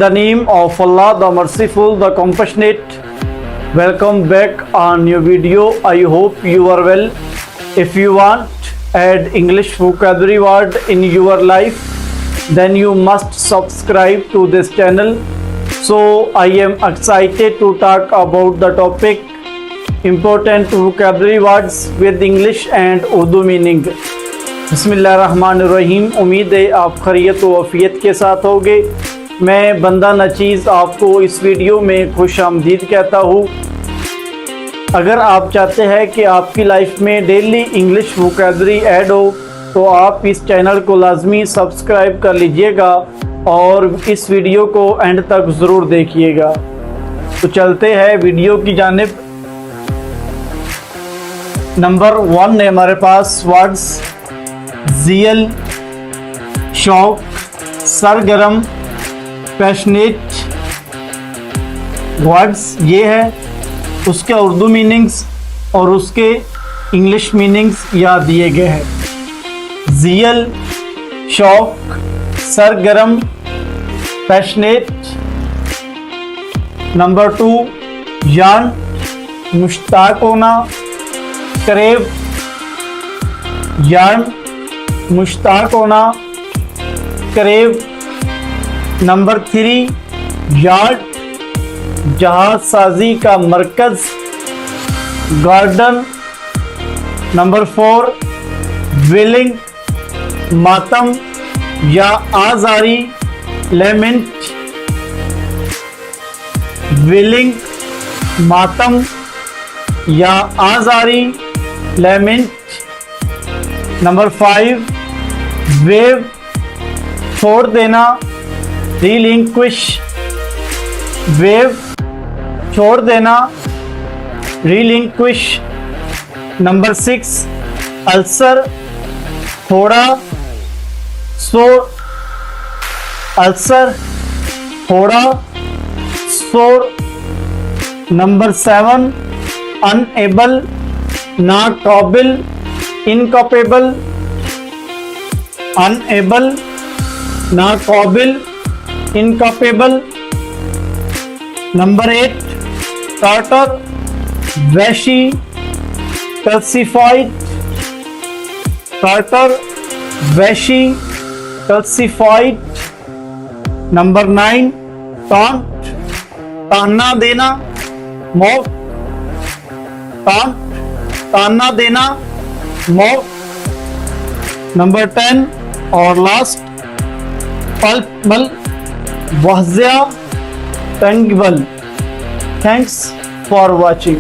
the name of Allah, the Merciful, the Compassionate. Welcome back on new video. I hope you are well. If you want add English vocabulary word in your life, then you must subscribe to this channel. So I am excited to talk about the topic important vocabulary words with English and Urdu meaning. बिस्मिल्लाहिर्रहमानिर्रहीम। उम्मीद है आप खैरियत व आफियत के साथ होंगे। मैं बंदा नचीज़ आपको इस वीडियो में खुशामदीद कहता हूँ। अगर आप चाहते हैं कि आपकी लाइफ में डेली इंग्लिश वोकैबुलरी ऐड हो तो आप इस चैनल को लाजमी सब्सक्राइब कर लीजिएगा और इस वीडियो को एंड तक ज़रूर देखिएगा। तो चलते हैं वीडियो की जानिब। नंबर 1 है हमारे पास वर्ड्स ज़ियल, शौक, सरगर्म, पैशनेट। वर्ड्स ये है, उसके उर्दू मीनिंग्स और उसके इंग्लिश मीनिंग्स यहाँ दिए गए हैं। ज़ियल, शौक, सरगर्म, पैशनेट। नंबर 2 यान, मुश्ताक होना, करेब। यान, मुश्ताक होना, करेब। नंबर 3 यार्ड, जहाज साजी का मरकज, गार्डन। नंबर 4 विलिंग, मातम या आजारी, लेमेंट। विलिंग, मातम या आजारी, लेमेंट। नंबर 5 वेव, छोड़ देना, रिलिंक्विश। वेव, छोड़ देना, रिलिंक्विश। नंबर 6 अल्सर, फोड़ा, सोर। अल्सर, फोड़ा, सोर। नंबर 7 अनएबल, नाकाबिल, इनकैपेबल। अनएबल, नाकाबिल, इनकैपेबल। नंबर 8 टार्टर, वैशी, कैल्सिफाइड। टार्टर, वैशी, कैल्सिफाइड। नंबर 9 टॉन्ट, ताना देना, मॉक। टॉन्ट, ताना देना, मॉक। नंबर 10 और लास्ट पल्पबल, वहज़िया, टंगबल। Thanks for watching.